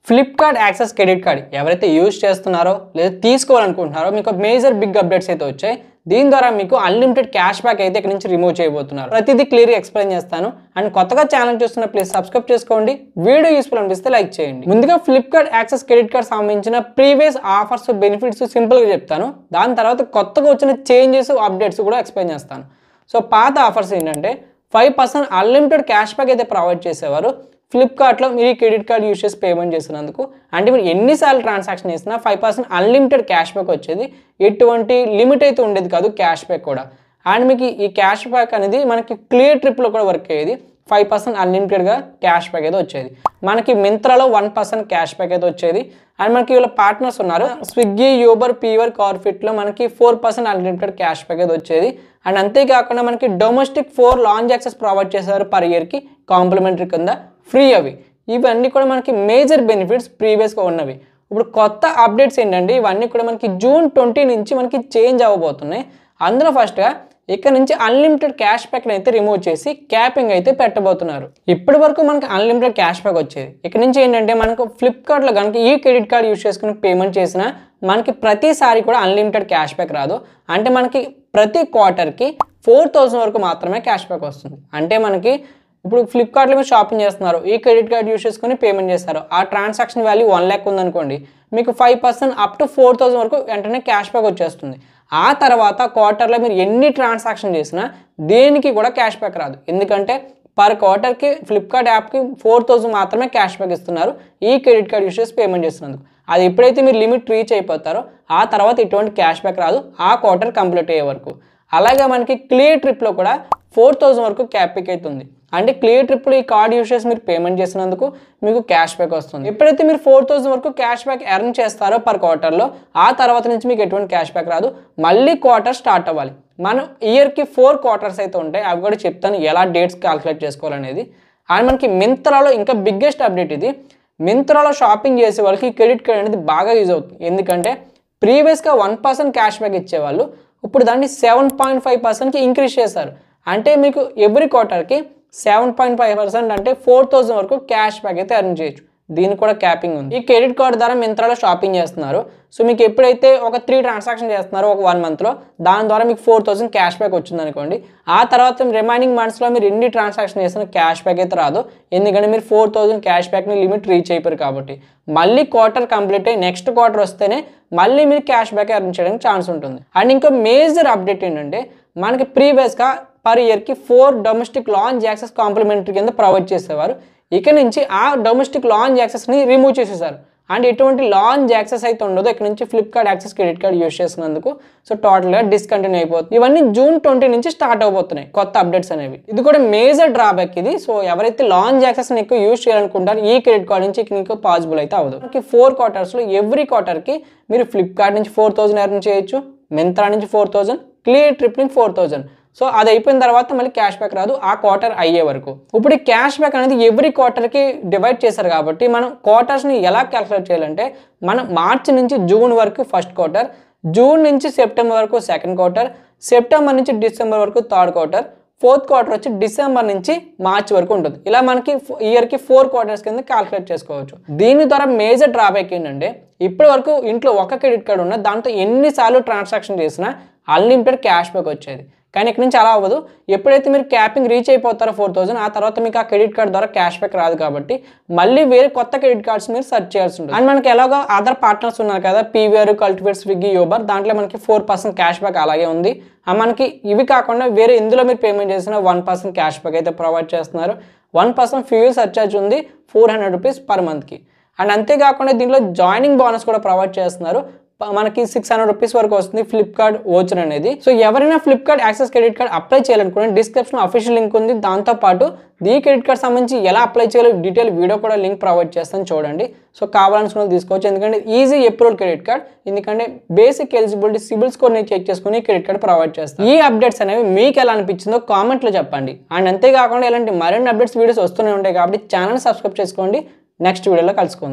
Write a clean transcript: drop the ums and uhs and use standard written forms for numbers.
Flipkart access credit card ఎవరైతే use చేస్తున్నారో లేదా తీసుకోవాలనుకుంటున్నారో మీకు మేజర్ బిగ్ అప్డేట్స్ అయితే వచ్చాయి. దీని ద్వారా మీకు అన్లిమిటెడ్ క్యాష్ బ్యాక్ అయితే ఇక్కడ నుంచి రిమూవ్ చేయబోతున్నారు. ప్రతిదీ క్లియర్గా ఎక్స్ప్లెయిన్ చేస్తాను. అండ్ కొత్తగా ఛానల్ చూస్తున్న ప్లీజ్ సబ్స్క్రైబ్ చేసుకోండి. వీడియో యూస్ఫుల్ అనిపిస్తే లైక్ చేయండి. ముందుగా ఫ్లిప్కార్ట్ యాక్సెస్ క్రెడిట్ కార్డ్ సంబంధించిన ప్రీవియస్ ఆఫర్స్ బెనిఫిట్స్ సింపుల్గా చెప్తాను. దాని తర్వాత కొత్తగా వచ్చిన చేంజెస్ అప్డేట్స్ కూడా ఎక్స్ప్లెయిన్ చేస్తాను. సో పాత ఆఫర్స్ ఏంటంటే 5% అన్లిమిటెడ్ క్యాష్ బ్యాక్ అయితే ప్రొవైడ్ చేసేవారు. ఫ్లిప్కార్ట్లో మీరు ఈ క్రెడిట్ కార్డ్ యూజ్ చేసి పేమెంట్ చేసినందుకు, అంటే మీరు ఎన్నిసార్లు ట్రాన్సాక్షన్ చేసినా 5% అన్లిమిటెడ్ క్యాష్ బ్యాక్ వచ్చేది. ఎటువంటి లిమిట్ అయితే ఉండేది కాదు క్యాష్ బ్యాక్ కూడా. అండ్ మీకు ఈ క్యాష్ బ్యాక్ అనేది మనకి క్లియర్ ట్రిప్లో కూడా వర్క్ అయ్యేది. 5% అన్లిమిటెడ్గా క్యాష్ బ్యాక్ అయితే వచ్చేది. మనకి మింత్రాలో 1% క్యాష్ బ్యాక్ అయితే వచ్చేది. అండ్ మనకి వీళ్ళ పార్ట్నర్స్ ఉన్నారు, స్విగ్గీ, యూబర్, పీవర్, కార్ఫిట్లో మనకి 4% అన్లిమిటెడ్ క్యాష్ బ్యాక్ అయితే వచ్చేది. అండ్ అంతేకాకుండా మనకి డొమెస్టిక్ 4 లాంజ్ యాక్సెస్ ప్రొవైడ్ చేశారు పర్ ఇయర్కి కాంప్లిమెంటరీ కింద ఫ్రీ. అవి ఇవన్నీ కూడా మనకి మేజర్ బెనిఫిట్స్ ప్రీవియస్గా ఉన్నవి. ఇప్పుడు కొత్త అప్డేట్స్ ఏంటంటే ఇవన్నీ కూడా మనకి జూన్ 20 నుంచి మనకి చేంజ్ అవ్వబోతున్నాయి. అందులో ఫస్ట్గా ఇక్కడ నుంచి అన్లిమిటెడ్ క్యాష్ బ్యాక్ని అయితే రిమూవ్ చేసి క్యాపింగ్ అయితే పెట్టబోతున్నారు. ఇప్పటి వరకు మనకి అన్లిమిటెడ్ క్యాష్ బ్యాక్ వచ్చేది. ఇక్కడ నుంచి ఏంటంటే మనకు ఫ్లిప్కార్ట్లో కనుక ఈ క్రెడిట్ కార్డ్ యూజ్ చేసుకుని పేమెంట్ చేసినా మనకి ప్రతిసారి కూడా అన్లిమిటెడ్ క్యాష్ బ్యాక్ రాదు. అంటే మనకి ప్రతి క్వార్టర్కి 4000 వరకు మాత్రమే క్యాష్ బ్యాక్ వస్తుంది. అంటే మనకి ఇప్పుడు ఫ్లిప్కార్ట్లో మీరు షాపింగ్ చేస్తున్నారు, ఈ క్రెడిట్ కార్డ్ యూజ్ చేసుకుని పేమెంట్ చేస్తారు, ఆ ట్రాన్సాక్షన్ వాల్యూ 1 lakh ఉందనుకోండి, మీకు 5% అప్ టు 4000 వరకు వెంటనే క్యాష్ బ్యాక్ వచ్చేస్తుంది. ఆ తర్వాత క్వార్టర్లో మీరు ఎన్ని ట్రాన్సాక్షన్ చేసినా దేనికి కూడా క్యాష్ బ్యాక్ రాదు. ఎందుకంటే పర్ క్వార్టర్కి ఫ్లిప్కార్ట్ యాప్కి 4000 మాత్రమే క్యాష్ బ్యాక్ ఇస్తున్నారు ఈ క్రెడిట్ కార్డ్ యూజ్ చేసి పేమెంట్ చేస్తున్నందుకు. అది ఎప్పుడైతే మీరు లిమిట్ రీచ్ అయిపోతారో ఆ తర్వాత ఎటువంటి క్యాష్ బ్యాక్ రాదు ఆ క్వార్టర్ కంప్లీట్ అయ్యే వరకు. అలాగే మనకి క్లియర్ ట్రిప్లో కూడా 4000 వరకు క్యాష్ బ్యాక్ అవుతుంది. అంటే క్లియర్ ట్రిప్లో ఈ కార్డ్ యూజ్ చేసి మీరు పేమెంట్ చేసినందుకు మీకు క్యాష్ బ్యాక్ వస్తుంది. ఎప్పుడైతే మీరు 4000 వరకు క్యాష్ బ్యాక్ ఎర్న్ చేస్తారో పర్ క్వార్టర్లో ఆ తర్వాత నుంచి మీకు ఎటువంటి క్యాష్ బ్యాక్ రాదు. మళ్ళీ క్వార్టర్ స్టార్ట్ అవ్వాలి. మనం ఇయర్కి 4 క్వార్టర్స్ అయితే ఉంటాయి. అవి కూడా చెప్తాను ఎలా డేట్స్ క్యాల్కులేట్ చేసుకోవాలనేది. అండ్ మనకి మింత్రాలో ఇంకా బిగ్గెస్ట్ అప్డేట్ ఇది. మింత్రాలో షాపింగ్ చేసే వాళ్ళకి క్రెడిట్ కార్డ్ అనేది బాగా యూజ్ అవుతుంది. ఎందుకంటే ప్రీవియస్గా 1% క్యాష్ బ్యాక్ ఇచ్చేవాళ్ళు ఇప్పుడు దాన్ని 7.5%కి ఇంక్రీజ్ చేశారు. అంటే మీకు ఎవ్రీ క్వార్టర్కి 7.5% అంటే 4000 వరకు క్యాష్ బ్యాక్ అయితే ఎర్న్ చేయొచ్చు. దీనికి కూడా క్యాపింగ్ ఉంది. ఈ క్రెడిట్ కార్డ్ ద్వారా మింత్రాలో షాపింగ్ చేస్తున్నారు. సో మీకు ఎప్పుడైతే ఒక 3 ట్రాన్సాక్షన్ చేస్తున్నారో ఒక 1 monthలో, దాని ద్వారా మీకు 4000 క్యాష్ బ్యాక్ వచ్చింది అనుకోండి. ఆ తర్వాత రిమైనింగ్ మంత్స్లో మీరు ఎన్ని ట్రాన్సాక్షన్ చేసిన క్యాష్ బ్యాక్ అయితే రాదు. ఎందుకంటే మీరు 4000 క్యాష్ బ్యాక్ని లిమిట్ రీచ్ అయిపోయారు కాబట్టి. మళ్ళీ క్వార్టర్ కంప్లీట్ అయ్యి నెక్స్ట్ క్వార్టర్ వస్తేనే మళ్ళీ మీరు క్యాష్ బ్యాక్ ఎర్న్ చేయడానికి ఛాన్స్ ఉంటుంది. అండ్ ఇంకా మేజర్ అప్డేట్ ఏంటంటే మనకి ప్రీవియస్గా పర్ ఇయర్కి 4 డొమెస్టిక్ లాంజ్ యాక్సెస్ కాంప్లిమెంటరీ కింద ప్రొవైడ్ చేసేవారు. ఇక్కడ నుంచి ఆ డొమెస్టిక్ లాంజ్ యాక్సెస్ని రిమూవ్ చేసేసారు. అండ్ ఎటువంటి లాంజ్ యాక్సెస్ అయితే ఉండదు ఇక్కడ నుంచి Flipkart access credit card use చేసినందుకు. సో టోటల్గా డిస్కంటిన్యూ అయిపోతుంది. ఇవన్నీ జూన్ 20 నుంచి స్టార్ట్ అవబోతున్నాయి కొత్త అప్డేట్స్ అనేవి. ఇది కూడా మేజర్ డ్రాబ్యాక్ ఇది. సో ఎవరైతే లాంజ్ యాక్సెస్ని ఎక్కువ యూజ్ చేయాలనుకుంటారో ఈ క్రెడిట్ కార్డ్ నుంచి మీకు పాసిబుల్ అయితే అవ్వదు. మనకి 4 క్వార్టర్స్లో ఎవ్రీ క్వార్టర్కి మీరు ఫ్లిప్కార్ట్ నుంచి 4000 ఎర్న్ చేయొచ్చు, మింత్రా నుంచి 4000, క్లియర్ ట్రిప్ నుంచి 4000. సో అది అయిపోయిన తర్వాత మళ్ళీ క్యాష్ బ్యాక్ రాదు ఆ క్వార్టర్ అయ్యే వరకు. ఇప్పుడు ఈ క్యాష్ బ్యాక్ అనేది ఎవ్రీ క్వార్టర్కి డివైడ్ చేశారు కాబట్టి మనం క్వార్టర్స్ని ఎలా క్యాల్కులేట్ చేయాలంటే మనం మార్చి నుంచి జూన్ వరకు ఫస్ట్ క్వార్టర్, జూన్ నుంచి సెప్టెంబర్ వరకు సెకండ్ క్వార్టర్, సెప్టెంబర్ నుంచి డిసెంబర్ వరకు థర్డ్ క్వార్టర్, ఫోర్త్ క్వార్టర్ వచ్చి డిసెంబర్ నుంచి మార్చి వరకు ఉంటుంది. ఇలా మనకి ఇయర్కి 4 క్వార్టర్స్ కింద క్యాల్కులేట్ చేసుకోవచ్చు. దీని ద్వారా మేజర్ డ్రాబ్యాక్ ఏంటంటే ఇప్పటి వరకు ఇంట్లో ఒక క్రెడిట్ కార్డు ఉన్న దాంతో ఎన్నిసార్లు ట్రాన్సాక్షన్ చేసినా అన్లిమిటెడ్ క్యాష్ బ్యాక్ వచ్చేది. కానీ ఇక్కడ నుంచి అలా అవ్వదు. ఎప్పుడైతే మీరు క్యాపింగ్ రీచ్ అయిపోతారో 4000 ఆ తర్వాత మీకు ఆ క్రెడిట్ కార్డ్ ద్వారా క్యాష్ బ్యాక్ రాదు కాబట్టి మళ్ళీ వేరే కొత్త క్రెడిట్ కార్డ్స్ మీరు సెర్చ్ చేయాల్సి ఉంటుంది. అండ్ మనకి ఎలాగో అదర్ పార్ట్నర్స్ ఉన్నారు కదా, పీవీఆర్, కల్టివేట్, స్విగ్గీ, యూబర్, దాంట్లో మనకి 4% క్యాష్ బ్యాక్ అలాగే ఉంది. మనకి ఇవి కాకుండా వేరే ఇందులో మీరు పేమెంట్ చేసిన 1% క్యాష్ బ్యాక్ అయితే ప్రొవైడ్ చేస్తున్నారు. 1% ఫ్యూయల్ సర్చార్జ్ ఉంది 400 రూపీస్ పర్ మంత్కి. అండ్ అంతేకాకుండా దీంట్లో జాయినింగ్ బోనస్ కూడా ప్రొవైడ్ చేస్తున్నారు. మనకి 600 రూపీస్ వరకు వస్తుంది ఫ్లిప్కార్ట్ వోచర్ అనేది. సో ఎవరైనా Flipkart access credit card apply చేయాలనుకుంటే డిస్క్రిప్షన్ అఫీషియల్ లింక్ ఉంది. దాంతోపాటు ఈ క్రెడిట్ కార్డ్ సంబంధించి ఎలా అప్లై చేయాలో డీటెయిల్ వీడియో కూడా లింక్ ప్రొవైడ్ చేస్తాను చూడండి. సో కావాలనుకున్న తీసుకోవచ్చు. ఎందుకంటే ఈజీ అప్రూవల్ క్రెడిట్ కార్డ్. ఎందుకంటే బేసిక్ ఎలిజిబిలిటీ సిబిల్ స్కోర్ని చెక్ చేసుకుని క్రెడిట్ కార్డ్ ప్రొవైడ్ చేస్తాను. ఈ అప్డేట్స్ అనేవి మీకు ఎలా అనిపించిందో కామెంట్లో చెప్పండి. అండ్ అంతేకాకుండా ఇలాంటి మరిన్ని అప్డేట్స్ వీడియోస్ వస్తూనే ఉంటాయి కాబట్టి ఛానల్ సబ్స్క్రైబ్ చేసుకోండి. నెక్స్ట్ వీడియోలో కలుసుకుందాం.